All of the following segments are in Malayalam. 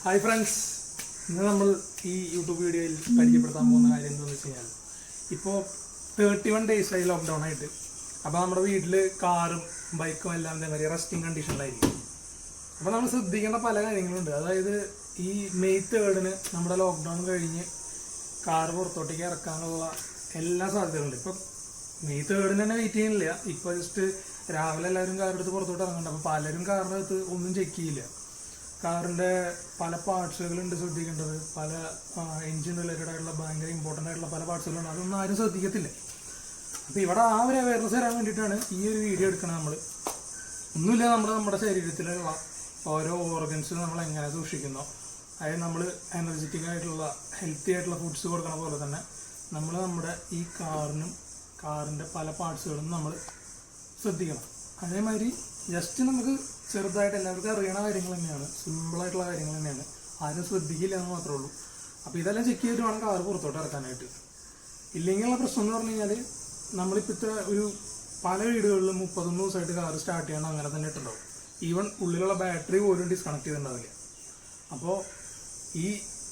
ഹായ് ഫ്രണ്ട്സ്, ഇന്ന് നമ്മൾ ഈ യൂട്യൂബ് വീഡിയോയിൽ പരിചയപ്പെടുത്താൻ പോകുന്ന കാര്യം എന്താണെന്ന് വെച്ച് കഴിഞ്ഞാൽ ഇപ്പോൾ 31 ഡേയ്സായി ലോക്ക്ഡൗൺ ആയിട്ട്. അപ്പോൾ നമ്മുടെ വീട്ടിൽ കാറും ബൈക്കും എല്ലാം ഇതേമാതിരി റെസ്റ്റിംഗ് കണ്ടീഷനിലായിരിക്കും. അപ്പോൾ നമ്മൾ ശ്രദ്ധിക്കേണ്ട പല കാര്യങ്ങളുണ്ട്. അതായത് ഈ മെയ് 3 നമ്മുടെ ലോക്ക്ഡൗൺ കഴിഞ്ഞ് കാറ് പുറത്തോട്ടേക്ക് ഇറക്കാനുള്ള എല്ലാ സാധ്യതകളുണ്ട്. ഇപ്പം മെയ് 3 തന്നെ വെയിറ്റ് ചെയ്യുന്നില്ല. ഇപ്പോൾ ജസ്റ്റ് രാവിലെ എല്ലാവരും കാറെടുത്ത് പുറത്തോട്ട് ഇറങ്ങുന്നുണ്ട്. അപ്പോൾ പലരും കാറിൻ്റെ അകത്ത് ഒന്നും ചെക്ക് ചെയ്യില്ല. കാറിൻ്റെ പല പാർട്സുകളുണ്ട് ശ്രദ്ധിക്കേണ്ടത്. പല എൻജിൻ റിലേറ്റഡ് ആയിട്ടുള്ള ഭയങ്കര ഇമ്പോർട്ടൻ്റ് ആയിട്ടുള്ള പല പാർട്സുകളുണ്ട്. അതൊന്നും ആരും ശ്രദ്ധിക്കത്തില്ല. അപ്പോൾ ഇവിടെ ആ ഒരു അവയർനെസ് തരാൻ വേണ്ടിയിട്ടാണ് ഈ ഒരു വീഡിയോ എടുക്കുന്നത്. ഒന്നുമില്ല, നമ്മുടെ ശരീരത്തിലുള്ള ഓരോ ഓർഗൻസ് നമ്മൾ എങ്ങനെ സൂക്ഷിക്കുന്നോ, അതായത് നമ്മൾ എനർജറ്റിക് ആയിട്ടുള്ള ഹെൽത്തി ആയിട്ടുള്ള ഫുഡ്സ് കൊടുക്കണ പോലെ തന്നെ നമ്മൾ നമ്മുടെ ഈ കാറിൻ്റെ പല പാർട്സുകളും നമ്മൾ ശ്രദ്ധിക്കണം. അതേമാതിരി ജസ്റ്റ് നമുക്ക് ചെറുതായിട്ട് എല്ലാവർക്കും അറിയണ കാര്യങ്ങൾ തന്നെയാണ്, സിമ്പിളായിട്ടുള്ള കാര്യങ്ങൾ തന്നെയാണ്. ആരും ശ്രദ്ധിക്കില്ല എന്ന് മാത്രമേ ഉള്ളൂ. അപ്പോൾ ഇതെല്ലാം ചെക്ക് ചെയ്തിട്ട് വേണം കാറ് പുറത്തോട്ട് ഇറക്കാനായിട്ട്. ഇല്ലെങ്കിലുള്ള പ്രശ്നം എന്ന് പറഞ്ഞു കഴിഞ്ഞാൽ നമ്മളിപ്പോൾ പല വീടുകളിലും 31 ദിവസമായിട്ട് കാറ് സ്റ്റാർട്ട് ചെയ്യണം അങ്ങനെ തന്നെ ഇട്ടുണ്ടാവും. ഈവൻ ഉള്ളിലുള്ള ബാറ്ററി പോലും ഡിസ്കണക്ട് ചെയ്തിട്ടുണ്ടാവില്ല. അപ്പോൾ ഈ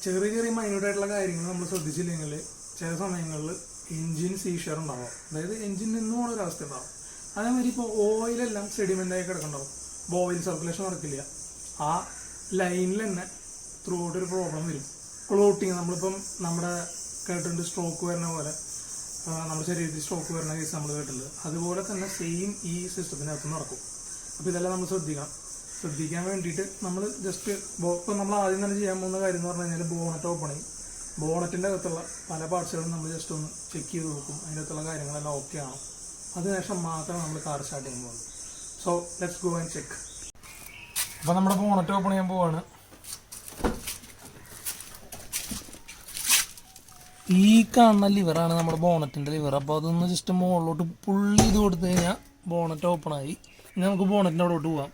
ചെറിയ മൈന്യൂട്ടായിട്ടുള്ള കാര്യങ്ങൾ നമ്മൾ ശ്രദ്ധിച്ചില്ലെങ്കിൽ ചില സമയങ്ങളിൽ എൻജിൻ സീഷർ ഉണ്ടാവും. അതായത് എൻജിൻ നിന്ന് പോകുന്ന ഒരവസ്ഥ ഉണ്ടാവും. അതേമാതിരി ഇപ്പോൾ ഓയിലെല്ലാം സെഡിമെൻ്റായി കിടക്കുന്നുണ്ടാവും. ഓയിൽ സർക്കുലേഷൻ നടക്കില്ല. ആ ലൈനിൽ തന്നെ ത്രൂ ഔട്ട് ഒരു പ്രോബ്ലം വരും. ക്ലോട്ടിങ്, നമ്മളിപ്പം നമ്മുടെ കേട്ടിട്ടുണ്ട് സ്ട്രോക്ക് വരുന്ന പോലെ, നമ്മുടെ ശരീരത്തിൽ സ്ട്രോക്ക് വരുന്ന കേസ് നമ്മൾ കേട്ടിട്ടുണ്ട്. അതുപോലെ തന്നെ സെയിം ഈ സിസ്റ്റത്തിനകത്ത് നടക്കും. അപ്പോൾ ഇതെല്ലാം നമ്മൾ ശ്രദ്ധിക്കാൻ വേണ്ടിയിട്ട് നമ്മൾ ജസ്റ്റ് ഇപ്പം നമ്മൾ ആദ്യം തന്നെ ചെയ്യാൻ പോകുന്ന കാര്യം എന്ന് പറഞ്ഞു കഴിഞ്ഞാൽ ബോണറ്റ് ഓപ്പൺ ചെയ്യും. ബോണറ്റിൻ്റെ അകത്തുള്ള പല പാർട്സുകളും നമ്മൾ ജസ്റ്റ് ഒന്ന് ചെക്ക് ചെയ്ത് നോക്കും. അതിനകത്തുള്ള കാര്യങ്ങളെല്ലാം ഓക്കെ ആണോ, അതിനുശേഷം മാത്രമേ നമ്മൾ കാർ സ്റ്റാർട്ട് ചെയ്യാൻ പോകുള്ളൂ. So let's go and check. അപ്പോൾ നമ്മുടെ ബോണറ്റ് ഓപ്പൺ ചെയ്യാൻ പോവാണ്. ഈ കാണുന്ന ലിവറാണ് നമ്മുടെ ബോണറ്റിൻ്റെ ലിവർ. അപ്പോൾ അതൊന്ന് ജസ്റ്റ് മുകളിലോട്ട് പുള്ളി ചെയ്ത് കൊടുത്തു കഴിഞ്ഞാൽ ബോണറ്റ് ഓപ്പൺ ആയി. ഇനി നമുക്ക് ബോണറ്റിൻ്റെ അവിടോട്ട് പോവാം.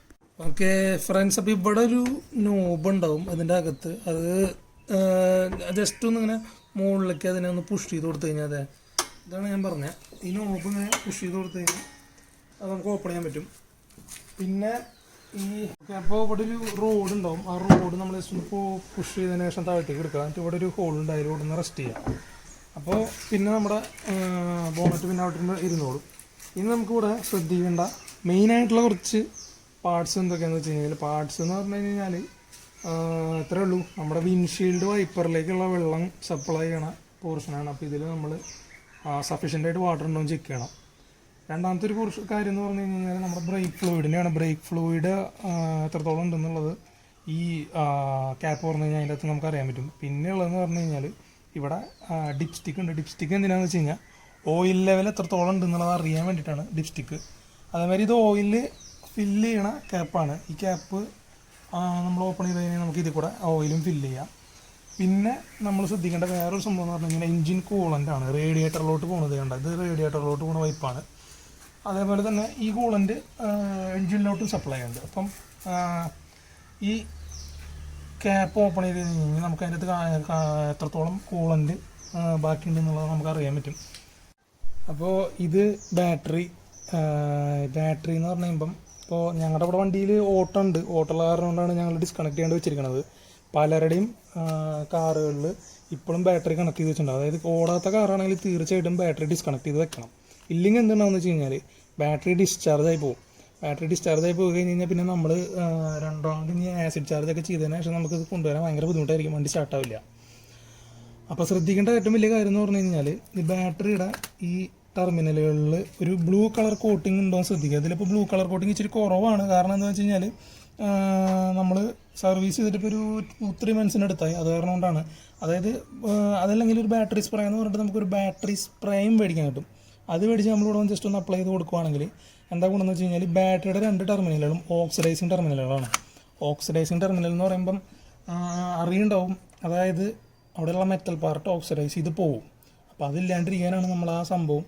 ഓക്കെ ഫ്രണ്ട്സ്, അപ്പോൾ ഇവിടെ ഒരു നോബ് ഉണ്ടാവും അതിൻ്റെ അകത്ത്. അത് ജസ്റ്റ് ഒന്ന് ഇങ്ങനെ മുകളിലേക്ക് അതിനെ ഒന്ന് പുഷ് ചെയ്ത് കൊടുത്തു കഴിഞ്ഞാൽ അതെ ഇതാണ് ഞാൻ പറഞ്ഞത്. ഈ നോബ് ഇങ്ങനെ പുഷ് ചെയ്ത് കൊടുത്തു കഴിഞ്ഞാൽ അത് നമുക്ക് ഓപ്പൺ ചെയ്യാൻ പറ്റും. പിന്നെ അപ്പോൾ ഇവിടെ ഒരു റോഡ് ഉണ്ടാവും. ആ റോഡ് നമ്മൾ ജസ്റ്റ് ഒന്ന് പുഷ് ചെയ്തതിന് ശേഷം താഴത്തേക്ക് എടുക്കുക. എന്നിട്ട് ഇവിടെ ഒരു ഹോൾ ഉണ്ട്, അതിലൂടെ ഒന്ന് റെസ്റ്റ് ചെയ്യാം. അപ്പോൾ പിന്നെ നമ്മുടെ ബോണറ്റ് പിന്നെ അവിടെ ഇരുന്നോളും. ഇനി നമുക്കിവിടെ ശ്രദ്ധിക്കേണ്ട മെയിനായിട്ടുള്ള കുറച്ച് പാർട്സ് എന്തൊക്കെയാണെന്ന് വെച്ച് കഴിഞ്ഞാൽ, പാർട്സ് എന്ന് പറഞ്ഞു കഴിഞ്ഞാൽ ഇത്രയേ ഉള്ളൂ. നമ്മുടെ വിൻഷീൽഡ് വൈപ്പറിലേക്കുള്ള വെള്ളം സപ്ലൈ ചെയ്യണ പോർഷനാണ്. അപ്പോൾ ഇതിൽ നമ്മൾ സഫീഷ്യൻ്റായിട്ട് വാട്ടർ ഉണ്ടോ എന്ന് ചെക്ക് ചെയ്യണം. രണ്ടാമത്തെ ഒരു കാര്യം എന്ന് പറഞ്ഞു കഴിഞ്ഞാൽ നമ്മുടെ ബ്രേക്ക് ഫ്ലൂയിഡിൻ്റെയാണ്. ബ്രേക്ക് ഫ്ലൂയിഡ് എത്രത്തോളം ഉണ്ടെന്നുള്ളത് ഈ ക്യാപ്പ് പറഞ്ഞു കഴിഞ്ഞാൽ അതിൻ്റെ അകത്ത് നമുക്ക് അറിയാൻ പറ്റും. പിന്നെ ഉള്ളതെന്ന് പറഞ്ഞു കഴിഞ്ഞാൽ ഇവിടെ ഡിപ്സ്റ്റിക്ക് ഉണ്ട്. ഡിപ്സ്റ്റിക്ക് എന്തിനാണെന്ന് വെച്ച് കഴിഞ്ഞാൽ ഓയിൽ ലെവൽ എത്രത്തോളം ഉണ്ടെന്നുള്ളത് അറിയാൻ വേണ്ടിയിട്ടാണ് ഡിപ്സ്റ്റിക്ക്. അതേമാതിരി ഇത് ഓയിൽ ഫില്ല് ചെയ്യണ ക്യാപ്പാണ്. ഈ ക്യാപ്പ് നമ്മൾ ഓപ്പൺ ചെയ്ത് കഴിഞ്ഞാൽ നമുക്ക് ഇതിൽ കൂടെ ഓയിലും ഫില്ല് ചെയ്യാം. പിന്നെ നമ്മൾ ശ്രദ്ധിക്കേണ്ട വേറൊരു സംഭവം എന്ന് പറഞ്ഞു കഴിഞ്ഞാൽ എൻജിൻ കൂളൻ്റ് ആണ്. റേഡിയേറ്ററിലോട്ട് പോകുന്നത് കണ്ട, ഇത് റേഡിയേറ്ററിലോട്ട് പോകുന്ന വൈപ്പാണ്. അതേപോലെ തന്നെ ഈ കൂളൻ്റ് എൻജിനിലോട്ടും സപ്ലൈ ഉണ്ട്. അപ്പം ഈ ക്യാപ്പ് ഓപ്പൺ ചെയ്ത് കഴിഞ്ഞാൽ നമുക്ക് അതിൻ്റെ അകത്ത് എത്രത്തോളം കൂളൻ്റ് ബാക്കിയുണ്ടെന്നുള്ളത് നമുക്ക് അറിയാൻ പറ്റും. അപ്പോൾ ഇത് ബാറ്ററി എന്ന് പറഞ്ഞു കഴിയുമ്പം ഇപ്പോൾ ഞങ്ങളുടെ ഇവിടെ വണ്ടിയിൽ ഓട്ടം ഉണ്ട്. ഓട്ടമുള്ള കാരണം കൊണ്ടാണ് ഞങ്ങൾ ഡിസ്കണക്ട് ചെയ്യാണ്ട് വെച്ചിരിക്കുന്നത്. പലരുടെയും കാറുകളിൽ ഇപ്പോഴും ബാറ്ററി കണക്ട് ചെയ്ത് വെച്ചിട്ടുണ്ട്. അതായത് ഓടാത്ത കാറാണെങ്കിൽ തീർച്ചയായിട്ടും ബാറ്ററി ഡിസ്കണക്ട് ചെയ്ത് വെക്കണം. ഇല്ലെങ്കിൽ എന്തുണ്ടാവുമെന്ന് വെച്ച് കഴിഞ്ഞാൽ ബാറ്ററി ഡിസ്ചാർജ് ആയി പോകും. ബാറ്ററി ഡിസ്ചാർജ് ആയി പോയി കഴിഞ്ഞ് കഴിഞ്ഞാൽ പിന്നെ നമ്മൾ രണ്ടാമത് ഇനി ആസിഡ് ചാർജ് ഒക്കെ ചെയ്തതിന് ശേഷം നമുക്കിത് കൊണ്ടുവരാൻ ഭയങ്കര ബുദ്ധിമുട്ടായിരിക്കും, വണ്ടി സ്റ്റാർട്ടാവില്ല. അപ്പോൾ ശ്രദ്ധിക്കേണ്ട ഏറ്റവും വലിയ കാര്യം എന്ന് പറഞ്ഞു കഴിഞ്ഞാൽ ഈ ബാറ്ററിയുടെ ഈ ടെർമിനലുകളിൽ ഒരു ബ്ലൂ കളർ കോട്ടിങ് ഉണ്ടോ എന്ന് ശ്രദ്ധിക്കുക. ഇതിലിപ്പോൾ ബ്ലൂ കളർ കോട്ടിങ് ഇച്ചിരി കുറവാണ്. കാരണം എന്താണെന്ന് വെച്ച് കഴിഞ്ഞാൽ നമ്മൾ സർവീസ് ചെയ്തിട്ട് ഇപ്പോൾ ഒരു 2-3 മന്ത്സിന് അടുത്തായി. അത് കാരണം കൊണ്ടാണ്. അതായത് അതല്ലെങ്കിൽ ഒരു ബാറ്ററി സ്പ്രേ എന്ന് പറഞ്ഞിട്ട് നമുക്കൊരു ബാറ്ററി സ്പ്രേയും മേടിക്കാൻ കിട്ടും. അത് മേടിച്ച് നമ്മളിവിടെ ജസ്റ്റ് ഒന്ന് അപ്ലൈ ചെയ്ത് കൊടുക്കുകയാണെങ്കിൽ എന്താ ഗുണമെന്ന് വെച്ച് കഴിഞ്ഞാൽ ബാറ്ററിയുടെ 2 ടെർമിനലുകളും ഓക്സിഡൈസിങ് ടെർമിനലുകളാണ്. ഓക്സിഡൈസിങ് ടെർമിനൽ എന്ന് പറയുമ്പം അറിയുണ്ടാവും, അതായത് അവിടെയുള്ള മെറ്റൽ പാർട്ട് ഓക്സിഡൈസ് ചെയ്ത് പോകും. അപ്പോൾ അതില്ലാണ്ടിരിക്കാനാണ് നമ്മൾ ആ സംഭവം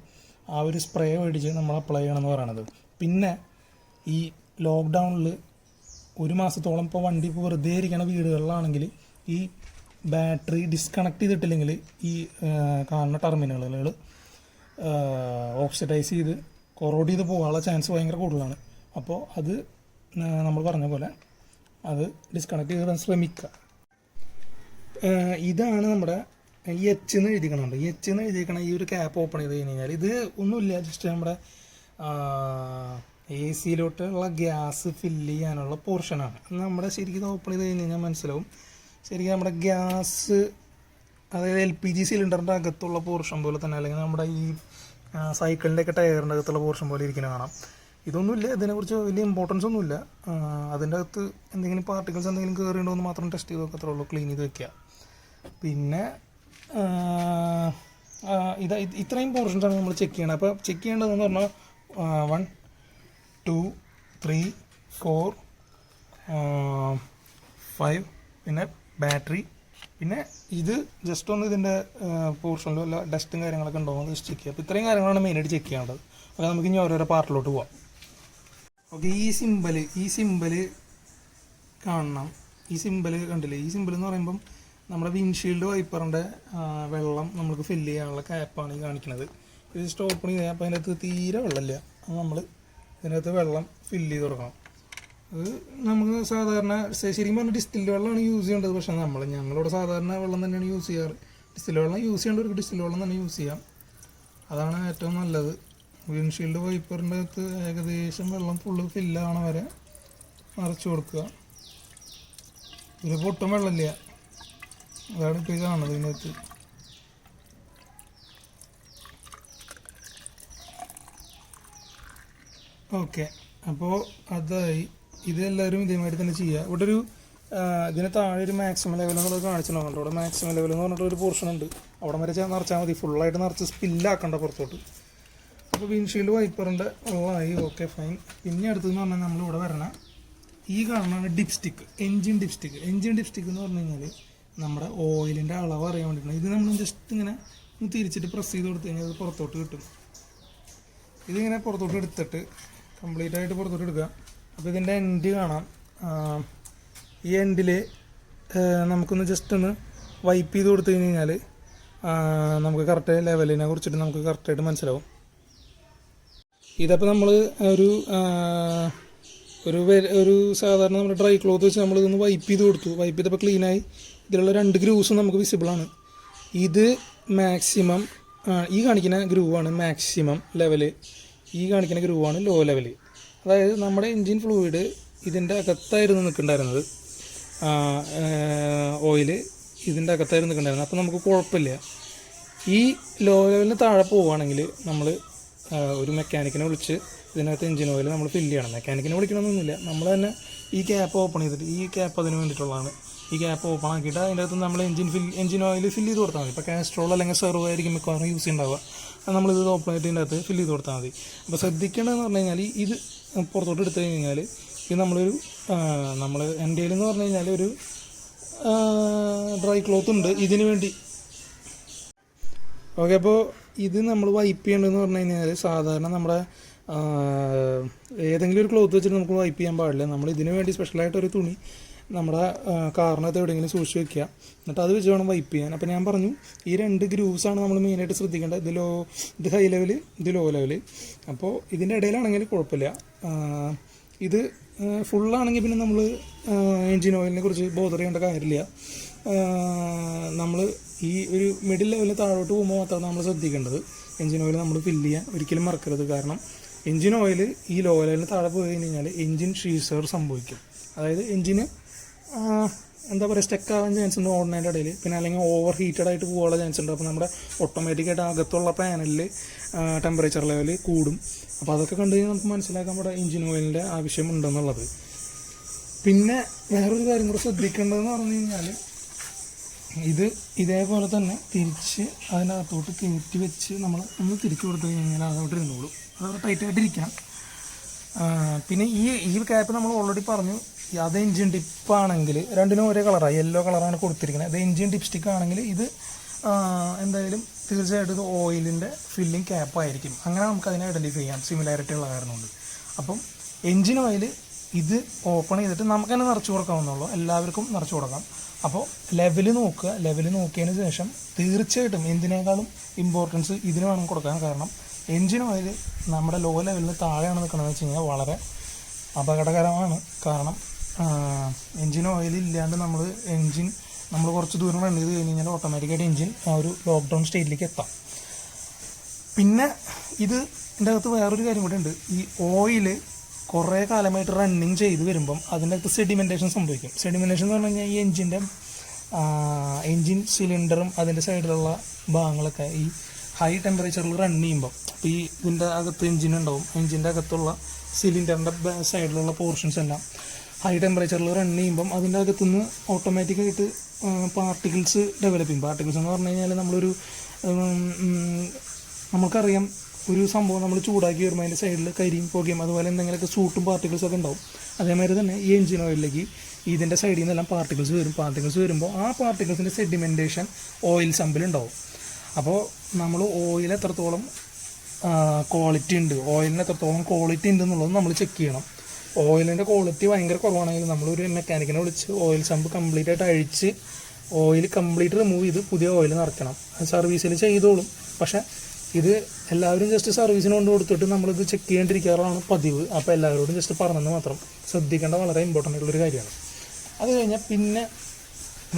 ആ ഒരു സ്പ്രേ മേടിച്ച് നമ്മൾ അപ്ലൈ ചെയ്യണമെന്ന് പറയണത്. പിന്നെ ഈ ലോക്ക്ഡൗണിൽ 1 മാസത്തോളം ഇപ്പോൾ വണ്ടി ഇപ്പോൾ വെറുതെ ഇരിക്കുന്ന വീടുകളിലാണെങ്കിൽ ഈ ബാറ്ററി ഡിസ്കണക്ട് ചെയ്തിട്ടില്ലെങ്കിൽ ഈ കാണുന്ന ടെർമിനലുകൾ ഓക്സിഡൈസ് ചെയ്ത് കൊറോഡ് ചെയ്ത് പോകാനുള്ള ചാൻസ് ഭയങ്കര കൂടുതലാണ്. അപ്പോൾ അത് നമ്മൾ പറഞ്ഞ പോലെ അത് ഡിസ്കണക്ട് ചെയ്ത് ശ്രമിക്കുക. ഇതാണ് നമ്മുടെ ഈ എച്ച് എന്ന് എഴുതിക്കണുണ്ട്. ഈ എച്ച് എന്ന് എഴുതിക്കണ ഈ ഒരു ക്യാപ്പ് ഓപ്പൺ ചെയ്ത് കഴിഞ്ഞ് കഴിഞ്ഞാൽ ഇത് ഒന്നുമില്ല, ജസ്റ്റ് നമ്മുടെ എ സിയിലോട്ടുള്ള ഗ്യാസ് ഫില്ല് ചെയ്യാനുള്ള പോർഷനാണ്. നമ്മുടെ ശരിക്കും ഇത് ഓപ്പൺ ചെയ്ത് കഴിഞ്ഞ് കഴിഞ്ഞാൽ മനസ്സിലാവും, ശരിക്കും നമ്മുടെ ഗ്യാസ്, അതായത് LPG സിലിണ്ടറിൻ്റെ അകത്തുള്ള പോർഷൻ പോലെ തന്നെ, അല്ലെങ്കിൽ നമ്മുടെ ഈ സൈക്കിളിൻ്റെയൊക്കെ ടയറിൻ്റെ അകത്തുള്ള പോർഷൻ പോലെ ഇരിക്കുന്ന കാണാം. ഇതൊന്നുമില്ല, ഇതിനെക്കുറിച്ച് വലിയ ഇമ്പോർട്ടൻസ് ഒന്നുമില്ല. അതിൻ്റെ അകത്ത് എന്തെങ്കിലും പാർട്ടിക്കിൾസ് എന്തെങ്കിലും കയറിയുണ്ടോ എന്ന് മാത്രം ടെസ്റ്റ് ചെയ്ത് നോക്കത്രേ ഉള്ളൂ, ക്ലീൻ ചെയ്ത് വെക്കുക. പിന്നെ ഇത്രയും പോർഷൻസാണ് നമ്മൾ ചെക്ക് ചെയ്യണത്. അപ്പോൾ ചെക്ക് ചെയ്യേണ്ടതെന്ന് പറഞ്ഞാൽ 1 2 3 4 5, പിന്നെ ബാറ്ററി, പിന്നെ ഇത് ജസ്റ്റ് ഒന്ന് ഇതിൻ്റെ പോർഷനിൽ വല്ല ഡസ്റ്റും കാര്യങ്ങളൊക്കെ ഉണ്ടോ എന്ന് ജസ്റ്റ് ചെക്ക് ചെയ്യുക. അപ്പോൾ ഇത്രയും കാര്യങ്ങളാണ് മെയിനായിട്ട് ചെക്ക് ചെയ്യേണ്ടത്. അപ്പോൾ നമുക്ക് ഇനി ഓരോരോ പാർട്ടിലോട്ട് പോവാം. ഓക്കെ, ഈ സിമ്പൽ കാണണം. ഈ സിമ്പൽ കണ്ടില്ലേ? ഈ സിമ്പൽ എന്ന് പറയുമ്പം നമ്മുടെ വിൻഷീൽഡ് വൈപ്പറിൻ്റെ വെള്ളം നമുക്ക് ഫില്ല് ചെയ്യാനുള്ള ക്യാപ്പാണ് ഈ കാണിക്കുന്നത്. ഇത് ജസ്റ്റ് ഓപ്പൺ ചെയ്താൽ അപ്പോൾ അതിനകത്ത് തീരെ വെള്ളമില്ല. അത് നമ്മൾ ഇതിനകത്ത് വെള്ളം ഫില്ല് ചെയ്ത് കൊടുക്കണം. അത് നമുക്ക് സാധാരണ ശരിക്കും പറഞ്ഞാൽ ഡിസ്റ്റിൽഡ് വെള്ളമാണ് യൂസ് ചെയ്യേണ്ടത്. പക്ഷേ ഞങ്ങളിവിടെ സാധാരണ വെള്ളം തന്നെയാണ് യൂസ് ചെയ്യാറ്. ഡിസ്റ്റിൽഡ് വെള്ളം യൂസ് ചെയ്യേണ്ടവർക്ക് ഡിസ്റ്റിൽഡ് വെള്ളം തന്നെ യൂസ് ചെയ്യാം, അതാണ് ഏറ്റവും നല്ലത്. വിൻഷീൽഡ് വൈപ്പറിൻ്റെ അകത്ത് ഏകദേശം വെള്ളം ഫുള്ള് ഫില്ലാവണ വരെ നിറച്ച് കൊടുക്കുക. ഇതിൽ ഒട്ടും വെള്ളമില്ല, അതാണ് ഇപ്പോൾ ഈ കാണുന്നത് ഇതിനകത്ത്. ഓക്കെ, അപ്പോൾ അതായി. ഇതെല്ലാവരും ഇതേമാതിരി തന്നെ ചെയ്യുക. ഇവിടെ ഒരു ഇതിന് താഴെ ഒരു മാക്സിമം ലെവൽ എന്നുള്ളത് കാണിച്ചു നോക്കണ്ട. ഇവിടെ മാക്സിമം ലെവൽ എന്ന് പറഞ്ഞിട്ട് ഒരു പോർഷൻ ഉണ്ട്, അവിടെ വരെ നിറച്ചാൽ മതി. ഫുള്ളായിട്ട് നിറച്ച് സ്പില്ലാക്കണ്ട പുറത്തോട്ട്. അപ്പോൾ വിൻഷീൽഡ് വൈപ്പറിൻ്റെ വെള്ളമായി. Okay, fine. പിന്നെ അടുത്തെന്ന് പറഞ്ഞാൽ നമ്മളിവിടെ വരണം, ഈ കാണുന്നതാണ് dipstick, engine dipstick. Engine dipstick എന്ന് പറഞ്ഞു കഴിഞ്ഞാൽ നമ്മുടെ ഓയിലിൻ്റെ അളവ് അറിയാൻ വേണ്ടിയിട്ടാണ്. ഇത് നമ്മൾ ജസ്റ്റ് ഇങ്ങനെ തിരിച്ചിട്ട് പ്രസ് ചെയ്ത് കൊടുത്തു കഴിഞ്ഞാൽ അത് പുറത്തോട്ട് കിട്ടും. ഇതിങ്ങനെ പുറത്തോട്ട് എടുത്തിട്ട് കംപ്ലീറ്റ് ആയിട്ട് പുറത്തോട്ട് എടുക്കുക. അപ്പോൾ ഇതിൻ്റെ എൻഡ് കാണാം. ഈ എൻഡിൽ നമുക്കൊന്ന് ജസ്റ്റ് ഒന്ന് വൈപ്പ് ചെയ്ത് കൊടുത്തു കഴിഞ്ഞ് കഴിഞ്ഞാൽ നമുക്ക് കറക്റ്റ് ലെവലിനെ കുറിച്ചിട്ട് നമുക്ക് കറക്റ്റായിട്ട് മനസ്സിലാവും. ഇതപ്പോൾ നമ്മൾ ഒരു സാധാരണ നമ്മുടെ ഡ്രൈ ക്ലോത്ത് വെച്ച് നമ്മളിതൊന്ന് വൈപ്പ് ചെയ്ത് കൊടുത്തു. വൈപ്പ് ചെയ്തപ്പോൾ ക്ലീനായി. ഇതിലുള്ള 2 ഗ്രൂവ്സും നമുക്ക് വിസിബിളാണ്. ഇത് മാക്സിമം, ഈ കാണിക്കുന്ന ഗ്രൂവാണ് മാക്സിമം ലെവല്, ഈ കാണിക്കുന്ന ഗ്രൂവാണ് ലോ ലെവല്. അതായത് നമ്മുടെ എൻജിൻ ഫ്ലൂയിഡ് ഇതിൻ്റെ അകത്തായിരുന്നു നിൽക്കുന്നുണ്ടായിരുന്നത്, ഓയിൽ ഇതിൻ്റെ അകത്തായിരുന്നു നിൽക്കുന്നുണ്ടായിരുന്നത്. അപ്പോൾ നമുക്ക് കുഴപ്പമില്ല. ഈ ലോ ലെവലിന് താഴെ പോവുകയാണെങ്കിൽ നമ്മൾ ഒരു മെക്കാനിക്കിനെ വിളിച്ച് ഇതിനകത്ത് എൻജിൻ ഓയിൽ നമ്മൾ ഫില്ല് ചെയ്യണം. മെക്കാനിക്കിനെ വിളിക്കണമെന്നൊന്നുമില്ല, നമ്മൾ തന്നെ ഈ ക്യാപ്പ് ഓപ്പൺ ചെയ്തിട്ട്, ഈ ക്യാപ്പ് അതിന് വേണ്ടിയിട്ടുള്ളതാണ്. ഈ ക്യാപ്പ് ഓപ്പൺ ആക്കിയിട്ട് അതിൻ്റെ അകത്ത് നമ്മൾ എൻജിൻ ഓയിൽ ഫില്ല് ചെയ്ത് കൊടുത്താൽ മതി. ഇപ്പോൾ കാസ്ട്രോൾ അല്ലെങ്കിൽ സെർവോ ആയിരിക്കും മിക്കവാറും യൂസ് ചെയ്യുന്നുണ്ടാവുക. അത് നമ്മളിത് ഓപ്പൺ ആയിട്ട് ഇതിൻ്റെ അകത്ത് ഫില്ല് ചെയ്ത് കൊടുത്താൽ മതി. അപ്പോൾ ശ്രദ്ധിക്കേണ്ടതെന്ന് പറഞ്ഞു കഴിഞ്ഞാൽ ഇത് പുറത്തോട്ട് എടുത്തു കഴിഞ്ഞാൽ ഇത് നമ്മൾ എൻ്റെ എന്ന് പറഞ്ഞു കഴിഞ്ഞാൽ ഒരു ഡ്രൈ ക്ലോത്ത് ഉണ്ട് ഇതിന് വേണ്ടി. ഓക്കെ, അപ്പോൾ ഇത് നമ്മൾ വൈപ്പ് ചെയ്യേണ്ടതെന്ന് പറഞ്ഞു കഴിഞ്ഞാൽ സാധാരണ നമ്മുടെ ഏതെങ്കിലും ഒരു ക്ലോത്ത് വെച്ചിട്ട് നമുക്ക് വൈപ്പ് ചെയ്യാൻ പാടില്ല. നമ്മൾ ഇതിന് വേണ്ടി സ്പെഷ്യലായിട്ടൊരു തുണി നമ്മുടെ കാറിനകത്ത് എവിടെയെങ്കിലും സൂക്ഷിച്ച് വെക്കുക, എന്നിട്ട് അത് വെച്ച് വേണം വൈപ്പ് ചെയ്യാൻ. അപ്പോൾ ഞാൻ പറഞ്ഞു ഈ 2 ഗ്രൂവ്സാണ് നമ്മൾ മെയിനായിട്ട് ശ്രദ്ധിക്കേണ്ടത്. ഇത് ഹൈ ലെവൽ, ഇത് ലോ ലെവൽ. അപ്പോൾ ഇതിൻ്റെ ഇടയിലാണെങ്കിൽ കുഴപ്പമില്ല. ഇത് ഫുള്ളാണെങ്കിൽ പിന്നെ നമ്മൾ എൻജിൻ ഓയിലിനെ കുറിച്ച് ബോധർ ചെയ്യേണ്ട കാര്യമില്ല. നമ്മൾ ഈ ഒരു മിഡിൽ ലെവലിൽ താഴോട്ട് പോകുമ്പോൾ മാത്രമാണ് നമ്മൾ ശ്രദ്ധിക്കേണ്ടത്. എൻജിൻ ഓയിൽ നമ്മൾ ഫില്ല് ചെയ്യാൻ ഒരിക്കലും മറക്കരുത്. കാരണം എൻജിൻ ഓയിൽ ഈ ലോ ലെവലിന് താഴെ പോയി കഴിഞ്ഞാൽ എൻജിൻ ഷീസർ സംഭവിക്കും. അതായത് എൻജിന് എന്താ പറയുക, സ്റ്റക്ക് ആവാൻ ചാൻസ് ഉണ്ട് ഓടുന്നതിൻ്റെ ഇടയിൽ. പിന്നെ അല്ലെങ്കിൽ ഓവർ ഹീറ്റഡ് ആയിട്ട് പോകാനുള്ള ചാൻസ് ഉണ്ട്. അപ്പോൾ നമ്മുടെ ഓട്ടോമാറ്റിക്കായിട്ട് അകത്തുള്ള പാനലിൽ ടെമ്പറേച്ചർ ലെവൽ കൂടും. അപ്പോൾ അതൊക്കെ കണ്ടു കഴിഞ്ഞാൽ നമുക്ക് മനസ്സിലാക്കാൻ നമ്മുടെ എൻജിൻ ഓയിലിൻ്റെ ആവശ്യം ഉണ്ടെന്നുള്ളത്. പിന്നെ വേറൊരു കാര്യം കൂടെ ശ്രദ്ധിക്കേണ്ടതെന്ന് പറഞ്ഞു കഴിഞ്ഞാൽ ഇതേപോലെ തന്നെ തിരിച്ച് അതിനകത്തോട്ട് കയറ്റി വെച്ച് നമ്മൾ ഒന്ന് തിരിച്ചു കൊടുത്തു കഴിഞ്ഞാൽ അതോട്ട് ഇരുന്നോളൂ. അതവിടെ ടൈറ്റായിട്ടിരിക്കണം. പിന്നെ ഈ ക്യാപ്പ് നമ്മൾ ഓൾറെഡി പറഞ്ഞു, അത് എൻജിൻ ഡിപ്പാണെങ്കിൽ രണ്ടിനും ഒരേ കളറാണ്, യെല്ലോ കളറാണ് കൊടുത്തിരിക്കുന്നത്. അത് എൻജിൻ ഡിപ്സ്റ്റിക്ക് ആണെങ്കിൽ ഇത് എന്തായാലും തീർച്ചയായിട്ടും ഇത് ഓയിലിൻ്റെ ഫില്ലിംഗ് ക്യാപ്പായിരിക്കും. അങ്ങനെ നമുക്ക് അതിനെ ഐഡൻറ്റിഫൈ ചെയ്യാം, സിമിലാരിറ്റി ഉള്ള കാരണം കൊണ്ട്. അപ്പം എൻജിൻ ഓയിൽ ഇത് ഓപ്പൺ ചെയ്തിട്ട് നമുക്ക് തന്നെ നിറച്ച് കൊടുക്കാവുന്നുള്ളൂ, എല്ലാവർക്കും നിറച്ച് കൊടുക്കാം. അപ്പോൾ ലെവല് നോക്കുക. ലെവല് നോക്കിയതിന് ശേഷം തീർച്ചയായിട്ടും എന്തിനേക്കാളും ഇമ്പോർട്ടൻസ് ഇതിന് വേണം കൊടുക്കാൻ. കാരണം എൻജിൻ ഓയിൽ നമ്മുടെ ലോ ലെവലിന് താഴെയാണ് നിൽക്കണമെന്ന് വെച്ച് കഴിഞ്ഞാൽ വളരെ അപകടകരമാണ്. കാരണം എൻജിൻ ഓയിൽ ഇല്ലാണ്ട് നമ്മൾ എൻജിൻ നമ്മൾ കുറച്ച് ദൂരം റൺ ചെയ്ത് കഴിഞ്ഞ് കഴിഞ്ഞാൽ ഓട്ടോമാറ്റിക്കായിട്ട് എഞ്ചിൻ ആ ഒരു ലോക്ക്ഡൗൺ സ്റ്റേറ്റിലേക്ക് എത്താം. പിന്നെ ഇതിൻ്റെ അകത്ത് വേറൊരു കാര്യം കൂടെ ഉണ്ട്. ഈ ഓയിൽ കുറേ കാലമായിട്ട് റണ്ണിങ് ചെയ്ത് വരുമ്പം അതിൻ്റെ അകത്ത് സെഡിമെൻറ്റേഷൻ സംഭവിക്കും. സെഡിമെൻറ്റേഷൻ എന്ന് പറഞ്ഞു കഴിഞ്ഞാൽ ഈ എൻജിൻ സിലിണ്ടറും അതിൻ്റെ സൈഡിലുള്ള ഭാഗങ്ങളൊക്കെ ഈ ഹൈ ടെമ്പറേച്ചറിൽ റൺ ചെയ്യുമ്പം ഇപ്പോൾ ഈ ഇതിൻ്റെ അകത്ത് എൻജിൻ ഉണ്ടാവും. എൻജിൻ്റെ അകത്തുള്ള സിലിണ്ടറിൻ്റെ സൈഡിലുള്ള പോർഷൻസ് എല്ലാം ഹൈ ടെമ്പറേച്ചറിൽ റൺ ചെയ്യുമ്പം അതിൻ്റെ അകത്തുനിന്ന് ഓട്ടോമാറ്റിക്കായിട്ട് പാർട്ടിക്കിൾസ് ഡെവലപ്പ് ചെയ്യും. പാർട്ടിക്കിൾസ് എന്ന് പറഞ്ഞു കഴിഞ്ഞാൽ നമുക്കറിയാം ഒരു സംഭവം നമ്മൾ ചൂടാക്കി വരുമ്പോൾ അതിൻ്റെ സൈഡിൽ കരിയും പുകയും അതുപോലെ എന്തെങ്കിലുമൊക്കെ സൂട്ടും പാർട്ടിക്കിൾസൊക്കെ ഉണ്ടാവും. അതേമാതിരി തന്നെ ഈ എഞ്ചിൻ ഓയിലിലേക്ക് ഇതിൻ്റെ സൈഡിൽ നിന്നെല്ലാം പാർട്ടിക്കിൾസ് വരും. പാർട്ടിക്കിൾസ് വരുമ്പോൾ ആ പാർട്ടിക്കിൾസിൻ്റെ സെഡിമെൻറ്റേഷൻ ഓയിൽ സമ്പിലുണ്ടാവും. അപ്പോൾ നമ്മൾ ഓയിൽ എത്രത്തോളം ക്വാളിറ്റി ഉണ്ട്, ഓയിലിന് എത്രത്തോളം ക്വാളിറ്റി ഉണ്ടെന്നുള്ളത് നമ്മൾ ചെക്ക് ചെയ്യണം. ഓയിലിൻ്റെ ക്വാളിറ്റി ഭയങ്കര കുറവാണെങ്കിൽ നമ്മളൊരു മെക്കാനിക്കിനെ വിളിച്ച് ഓയിൽ സമ്പ് കംപ്ലീറ്റ് ആയിട്ട് അഴിച്ച് ഓയിൽ കംപ്ലീറ്റ് റിമൂവ് ചെയ്ത് പുതിയ ഓയിൽ നിറയ്ക്കണം. സർവീസിൽ ചെയ്തോളും. പക്ഷേ ഇത് എല്ലാവരും ജസ്റ്റ് സർവീസിന് കൊണ്ട് കൊടുത്തിട്ട് നമ്മളിത് ചെക്ക് ചെയ്യേണ്ടിരിക്കാറാണ് പതിവ്. അപ്പോൾ എല്ലാവരോടും ജസ്റ്റ് പറഞ്ഞെന്ന് മാത്രം ശ്രദ്ധിക്കേണ്ട വളരെ ഇമ്പോർട്ടൻ്റ് ആയിട്ടുള്ളൊരു കാര്യമാണ്. അത് കഴിഞ്ഞാൽ പിന്നെ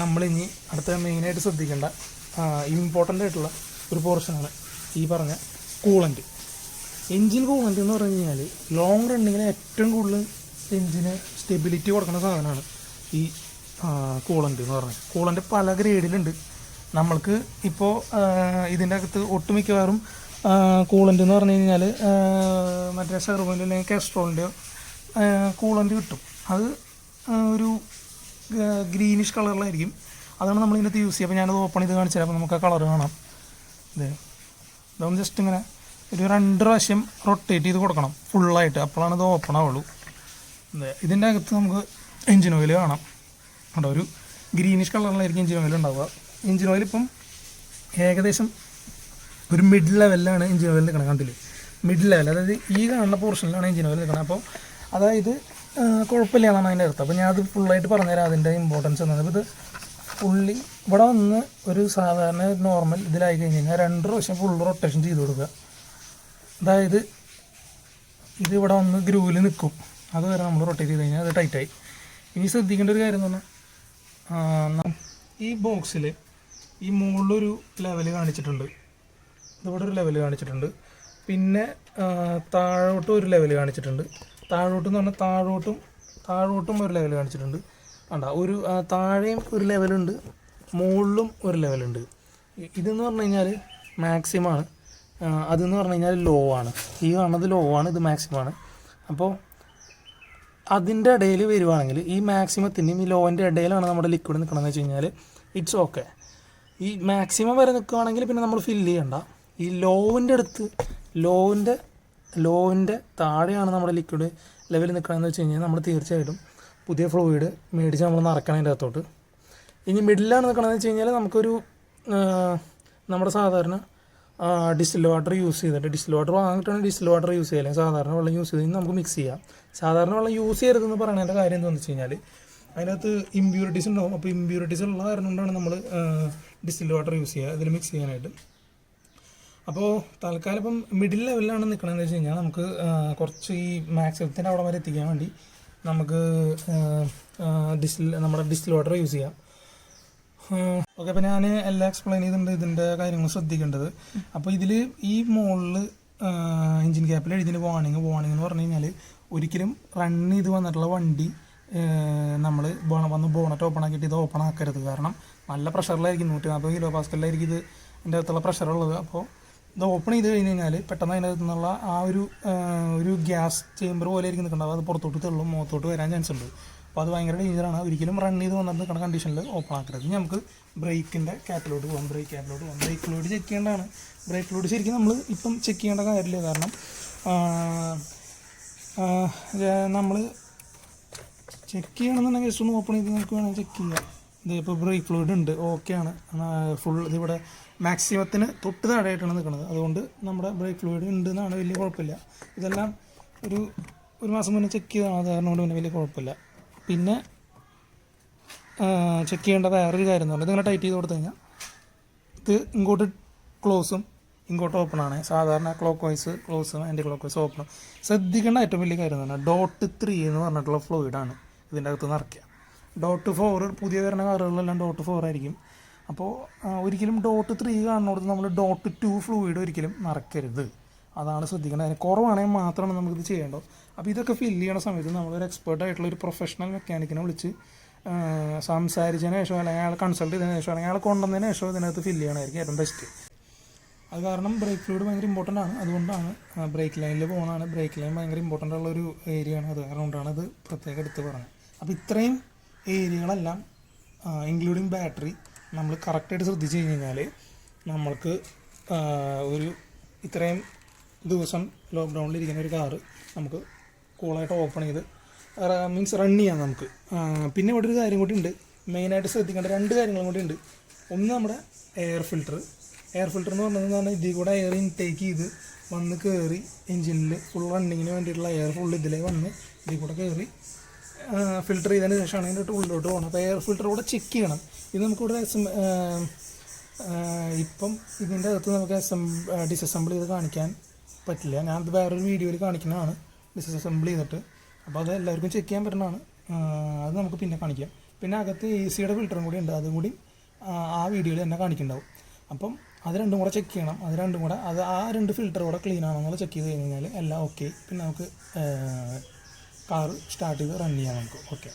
നമ്മളിനി അടുത്ത മെയിനായിട്ട് ശ്രദ്ധിക്കേണ്ട ഇമ്പോർട്ടൻ്റ് ആയിട്ടുള്ള ഒരു പോർഷനാണ് ഈ പറഞ്ഞ കൂളൻ്റ്. എൻജിൻ കൂളൻ്റ് എന്ന് പറഞ്ഞു കഴിഞ്ഞാൽ ലോങ് റണ്ണിങ്ങിന് ഏറ്റവും കൂടുതൽ എൻജിന് സ്റ്റെബിലിറ്റി കൊടുക്കുന്ന സാധനമാണ് ഈ കൂളൻ്റ് എന്ന് പറഞ്ഞാൽ. കൂളൻ്റ് പല ഗ്രേഡിലുണ്ട്. നമ്മൾക്ക് ഇപ്പോൾ ഇതിൻ്റെ അകത്ത് ഒട്ടുമിക്കവാറും കൂളൻ്റ് എന്ന് പറഞ്ഞു കഴിഞ്ഞാൽ മറ്റേ സെർവൻ്റ് അല്ലെങ്കിൽ കാസ്ട്രോളിൻ്റെയോ കൂളൻ്റ് കിട്ടും. അത് ഒരു ഗ്രീനിഷ് കളറിലായിരിക്കും. അതാണ് നമ്മൾ ഇതിനകത്ത് യൂസ് ചെയ്യുക. അപ്പോൾ ഞാനത് ഓപ്പൺ ചെയ്ത് കാണിച്ചു തരാം. അപ്പോൾ നമുക്ക് ആ കളർ കാണാം. ഇതൊന്ന് ജസ്റ്റ് ഇങ്ങനെ ഒരു 2 പ്രാവശ്യം റൊട്ടേറ്റ് ചെയ്ത് കൊടുക്കണം ഫുള്ളായിട്ട്. അപ്പോഴാണ് ഇത് ഓപ്പൺ ആവുള്ളൂ. ഇതിൻ്റെ അകത്ത് നമുക്ക് എൻജിൻ ഓയിൽ കാണാം. കേട്ടോ, ഒരു ഗ്രീനിഷ് കളറിലായിരിക്കും എൻജിൻ ഓയിൽ ഉണ്ടാവുക. എൻജിൻ ഓയിൽ ഇപ്പം ഏകദേശം ഒരു മിഡ് ലെവലിലാണ് എൻജിൻ ഓയിൽ നിൽക്കണം. കണ്ടില്ലേ, മിഡ് ലെവൽ, അതായത് ഈ കാണുന്ന പോർഷനിലാണ് എൻജിൻ ഓയിൽ നിൽക്കണം. അപ്പോൾ അതായത് കുഴപ്പമില്ല എന്നാണ് അതിൻ്റെ അർത്ഥം. അപ്പോൾ ഞാനത് ഫുള്ളായിട്ട് പറഞ്ഞുതരാം അതിൻ്റെ ഇമ്പോർട്ടൻസ് എന്നത്. അപ്പോൾ ഇത് ഫുള്ളി ഇവിടെ വന്ന് ഒരു സാധാരണ നോർമൽ ഇതിലായി കഴിഞ്ഞ് കഴിഞ്ഞാൽ 2 പ്രാവശ്യം ഫുൾ റൊട്ടേഷൻ ചെയ്ത് കൊടുക്കുക. അതായത് ഇത് ഇവിടെ വന്ന് ഗ്രൂവിൽ നിൽക്കും. അതുവരെ നമ്മൾ റൊട്ടേറ്റ് ചെയ്ത് കഴിഞ്ഞാൽ അത് ടൈറ്റായി. ഇനി ശ്രദ്ധിക്കേണ്ട ഒരു കാര്യം എന്ന് പറഞ്ഞാൽ ഈ ബോക്സിൽ ഈ മുകളിലൊരു ലെവൽ കാണിച്ചിട്ടുണ്ട്, ഇതിവിടെ ഒരു ലെവൽ കാണിച്ചിട്ടുണ്ട്. പിന്നെ താഴോട്ടും ഒരു ലെവൽ കാണിച്ചിട്ടുണ്ട്. താഴോട്ട് എന്ന് പറഞ്ഞാൽ താഴോട്ടും ഒരു ലെവൽ കാണിച്ചിട്ടുണ്ട്. ഒരു താഴെയും ഒരു ലെവലുണ്ട്, മുകളിലും ഒരു ലെവലുണ്ട്. ഇതെന്ന് പറഞ്ഞു കഴിഞ്ഞാൽ മാക്സിമമാണ്, അതെന്ന് പറഞ്ഞു കഴിഞ്ഞാൽ ലോ ആണ്. ഈ കാണുന്നത് ലോ ആണ്, ഇത് മാക്സിമമാണ്. അപ്പോൾ അതിൻ്റെ ഇടയിൽ വരുവാണെങ്കിൽ ഈ മാക്സിമത്തിൻ്റെയും ഈ ലോൻ്റെ ഇടയിലാണ് നമ്മുടെ ലിക്വിഡ് നിൽക്കണമെന്ന് വെച്ച് കഴിഞ്ഞാൽ ഇറ്റ്സ് ഓക്കെ. ഈ മാക്സിമം വരെ നിൽക്കുകയാണെങ്കിൽ പിന്നെ നമ്മൾ ഫില്ല് ചെയ്യണ്ട. ഈ ലോവിൻ്റെ അടുത്ത് ലോവിൻ്റെ താഴെയാണ് നമ്മുടെ ലിക്വിഡ് ലെവൽ നിൽക്കണമെന്ന് വെച്ച് കഴിഞ്ഞാൽ നമ്മൾ തീർച്ചയായിട്ടും പുതിയ ഫ്ലൂയിഡ് മേടിച്ച് നമ്മൾ നിറക്കണം അതിൻ്റെ അകത്തോട്ട്. ഇനി മിഡിലാണ് നിൽക്കണമെന്ന് വെച്ച് കഴിഞ്ഞാൽ നമുക്കൊരു നമ്മുടെ സാധാരണ ഡിസ്റ്റിൽ വാട്ടർ യൂസ് ചെയ്തിട്ട്, ഡിസ്റ്റിൽ വാട്ടർ വാങ്ങിയിട്ടാണ് ഡിസ്റ്റിൽ വാട്ടർ യൂസ് ചെയ്യുക, അല്ലെങ്കിൽ സാധാരണ വെള്ളം യൂസ് ചെയ്ത് നമുക്ക് മിക്സ് ചെയ്യാം. സാധാരണ വെള്ളം യൂസ് ചെയ്യരുതെന്ന് പറയുന്നതിൻ്റെ കാര്യം എന്താണെന്ന് വെച്ച് കഴിഞ്ഞാൽ അതിനകത്ത് ഇമ്പ്യൂരിറ്റീസ് ഉണ്ടാവും. അപ്പോൾ ഇമ്പ്യൂരിറ്റീസ് ഉള്ള കാരണം കൊണ്ടാണ് നമ്മൾ ഡിസ്റ്റിൽ വാട്ടർ യൂസ് ചെയ്യുക ഇതിൽ മിക്സ് ചെയ്യാനായിട്ട്. അപ്പോൾ തൽക്കാലം ഇപ്പം മിഡിൽ ലെവലിലാണ് നിൽക്കണമെന്ന് വെച്ച് കഴിഞ്ഞാൽ നമുക്ക് കുറച്ച് ഈ മാക്സിമത്തിൻ്റെ അവിടെ വരെ എത്തിക്കാൻ വേണ്ടി നമുക്ക് നമ്മുടെ ഡിസ്റ്റിൽ വാട്ടർ യൂസ് ചെയ്യാം. ഓക്കെ, അപ്പോൾ ഞാൻ എല്ലാം എക്സ്പ്ലെയിൻ ചെയ്തിട്ടുണ്ട് ഇതിൻ്റെ കാര്യങ്ങൾ ശ്രദ്ധിക്കേണ്ടത്. അപ്പോൾ ഇതിൽ ഈ മുകളിൽ എൻജിൻ ക്യാപ്പിൽ എഴുതിയ വാണിംഗ് എന്ന് പറഞ്ഞു കഴിഞ്ഞാൽ ഒരിക്കലും റൺ ചെയ്ത് വന്നിട്ടുള്ള വണ്ടി നമ്മൾ വന്ന് ബോണറ്റ് ഓപ്പൺ ആക്കിയിട്ട് ഇത് ഓപ്പൺ ആക്കരുത്. കാരണം നല്ല പ്രഷറിലായിരിക്കും, 140 കിലോ പാസ്കലിലായിരിക്കും ഇത് ഇതിൻ്റെ അകത്തുള്ള പ്രഷറുള്ളത്. അപ്പോൾ ഇത് ഓപ്പൺ ചെയ്ത് കഴിഞ്ഞ് കഴിഞ്ഞാൽ പെട്ടെന്ന് അതിൻ്റെ അകത്തു നിന്നുള്ള ആ ഒരു ഗ്യാസ് ചേമ്പർ പോലെ ആയിരിക്കും നിൽക്കേണ്ടത്. അത് പുറത്തോട്ട് തെള്ളും, മുഖത്തോട്ട് വരാൻ ചാൻസ് ഉണ്ട്. അപ്പോൾ അത് ഭയങ്കര ഡേഞ്ചറാണ്. ഒരിക്കലും റൺ ചെയ്ത് വന്നിട്ട് നിൽക്കുന്ന കണ്ടീഷനിൽ ഓപ്പൺ ആക്കരുത്. നമുക്ക് ബ്രേക്കിൻ്റെ ക്യാപ്പിലോട്ട് പോകാം. ബ്രേക്ക് ഫ്ലൂയിഡ് ചെക്ക് ചെയ്യേണ്ടതാണ്. ബ്രേക്ക് ഫ്ലൂയിഡ് ശരിക്കും നമ്മൾ ഇപ്പം ചെക്ക് ചെയ്യേണ്ട കാര്യമില്ല. കാരണം നമ്മൾ ചെക്ക് ചെയ്യണമെന്നുണ്ടെങ്കിൽ ജസ്റ്റ് ഒന്ന് ഓപ്പൺ ചെയ്ത് നമുക്ക് വേണമെങ്കിൽ ചെക്ക് ചെയ്യാം. ഇത് ഇപ്പോൾ ബ്രേക്ക് ഫ്ലൂയിഡ് ഉണ്ട്, ഓക്കെയാണ്. ഫുൾ ഇതിവിടെ മാക്സിമത്തിന് തൊട്ട് താഴെയായിട്ടാണ് നിൽക്കുന്നത്. അതുകൊണ്ട് നമ്മുടെ ബ്രേക്ക് ഫ്ലൂയിഡ് ഉണ്ട് എന്നാണ്, വലിയ കുഴപ്പമില്ല. ഇതെല്ലാം ഒരു മാസം മുന്നേ ചെക്ക് ചെയ്തതാണ്, അത് കാരണം കൊണ്ട് പിന്നെ വലിയ കുഴപ്പമില്ല. പിന്നെ ചെക്ക് ചെയ്യേണ്ട വേറൊരു കാര്യം എന്ന് പറഞ്ഞാൽ ഇതിങ്ങനെ ടൈറ്റ് ചെയ്ത് കൊടുത്തു കഴിഞ്ഞാൽ ഇത് ഇങ്ങോട്ട് ക്ലോസും ഇങ്ങോട്ട് ഓപ്പണാണ്. സാധാരണ ക്ലോക്ക് വൈസ് ക്ലോസും ആൻറ്റി ക്ലോക്ക് വൈസ് ഓപ്പണും. ശ്രദ്ധിക്കേണ്ട ഏറ്റവും വലിയ കാര്യം എന്ന് പറഞ്ഞാൽ .3 എന്ന് പറഞ്ഞിട്ടുള്ള ഫ്ലൂയിഡാണ് ഇതിൻ്റെ അകത്ത് നിറയ്ക്കുക. .4 പുതിയ വരുന്ന കാറുകളിലെല്ലാം .4 ആയിരിക്കും. അപ്പോൾ ഒരിക്കലും .3 കാണുന്നിടത്ത് നമ്മൾ .2 ഫ്ലൂയിഡ് ഒരിക്കലും നിറയ്ക്കരുത്. അതാണ് ശ്രദ്ധിക്കേണ്ടത്. അതിന് കുറവാണെങ്കിൽ മാത്രമാണ് നമുക്കിത് ചെയ്യേണ്ടത്. അപ്പോൾ ഇതൊക്കെ ഫില്ല് ചെയ്യണ സമയത്ത് നമ്മളൊരു എക്സ്പേർട്ടായിട്ടുള്ള ഒരു പ്രൊഫഷണൽ മെക്കാനിക്കിനെ വിളിച്ച് സംസാരിച്ചതിന് ശേഷം അല്ലെങ്കിൽ അയാൾ കൺസൾട്ട് ചെയ്തതിന് ശേഷം അല്ലെങ്കിൽ അയാൾ കൊണ്ടുവന്നതിന് ശേഷം ഇതിനകത്ത് ഫില്ല് ചെയ്യണമായിരിക്കും ഏറ്റവും ബെസ്റ്റ്. അത് കാരണം ബ്രേക്ക് ഫ്ലൂയിഡ് ഭയങ്കര ഇമ്പോർട്ടൻ്റ് ആണ്. അതുകൊണ്ടാണ് ബ്രേക്ക് ലൈനിൽ പോകുന്നതാണ്. ബ്രേക്ക് ലൈൻ ഭയങ്കര ഇമ്പോർട്ടൻ്റ് ഉള്ളൊരു ഏരിയ ആണ്. അത് അതുകൊണ്ടാണ് അത് പ്രത്യേകം എടുത്ത് പറഞ്ഞത്. അപ്പോൾ ഇത്രയും ഏരിയകളെല്ലാം ഇൻക്ലൂഡിങ് ബാറ്ററി നമ്മൾ കറക്റ്റായിട്ട് ശ്രദ്ധിച്ച് കഴിഞ്ഞാൽ നമ്മൾക്ക് ഒരു ഇത്രയും ദിവസം ലോക്ക്ഡൗണിലിരിക്കുന്ന ഒരു കാറ് നമുക്ക് കൂളായിട്ട് ഓപ്പൺ ചെയ്ത് മീൻസ് റൺ ചെയ്യാം നമുക്ക്. പിന്നെ ഇവിടെ ഒരു കാര്യം കൂടി ഉണ്ട്, മെയിനായിട്ട് ശ്രദ്ധിക്കേണ്ട 2 കാര്യങ്ങളും കൂടി ഉണ്ട്. ഒന്ന് നമ്മുടെ എയർ ഫിൽറ്റർ എന്ന് പറഞ്ഞാൽ ഇതിൽ കൂടെ എയർ ഇൻടേക്ക് ചെയ്ത് വന്ന് കയറി എൻജിനിൽ ഫുൾ റണ്ണിങ്ങിന് വേണ്ടിയിട്ടുള്ള എയർ ഫുൾ ഇതിലേ വന്ന് ഇതിൽ കൂടെ കയറി ഫിൽറ്റർ ചെയ്തതിന് ശേഷമാണ് ഇതിൻ്റെ ഉള്ളിലോട്ട് പോകണം. അപ്പോൾ എയർ ഫിൽറ്റർ കൂടെ ചെക്ക് ചെയ്യണം. ഇത് നമുക്കിവിടെ ഇപ്പം ഇതിൻ്റെ അകത്ത് നമുക്ക് ഡിസസംബിൾ ചെയ്ത് കാണിക്കാൻ പറ്റില്ല. ഞാനത് വേറൊരു വീഡിയോയിൽ കാണിക്കുന്നതാണ് ഡിസസംബിൾ ചെയ്തിട്ട്. അപ്പോൾ അത് എല്ലാവർക്കും ചെക്ക് ചെയ്യാൻ പറ്റുന്നതാണ്. അത് നമുക്ക് പിന്നെ കാണിക്കാം. പിന്നെ അകത്ത് AC-യുടെ ഫിൽറ്ററും കൂടി ഉണ്ട്, അതും കൂടി ആ വീഡിയോയിൽ തന്നെ കാണിക്കുന്നുണ്ടാവും. അപ്പം അത് രണ്ടും കൂടെ ചെക്ക് ചെയ്യണം. അത് രണ്ടും കൂടെ ആ 2 ഫിൽറ്റർ കൂടെ ക്ലീൻ ആണെന്നുള്ള ചെക്ക് ചെയ്ത് കഴിഞ്ഞാൽ എല്ലാം ഓക്കെ. പിന്നെ നമുക്ക് കാറ് സ്റ്റാർട്ട് ചെയ്ത് റൺ ചെയ്യാം നമുക്ക്. ഓക്കെ.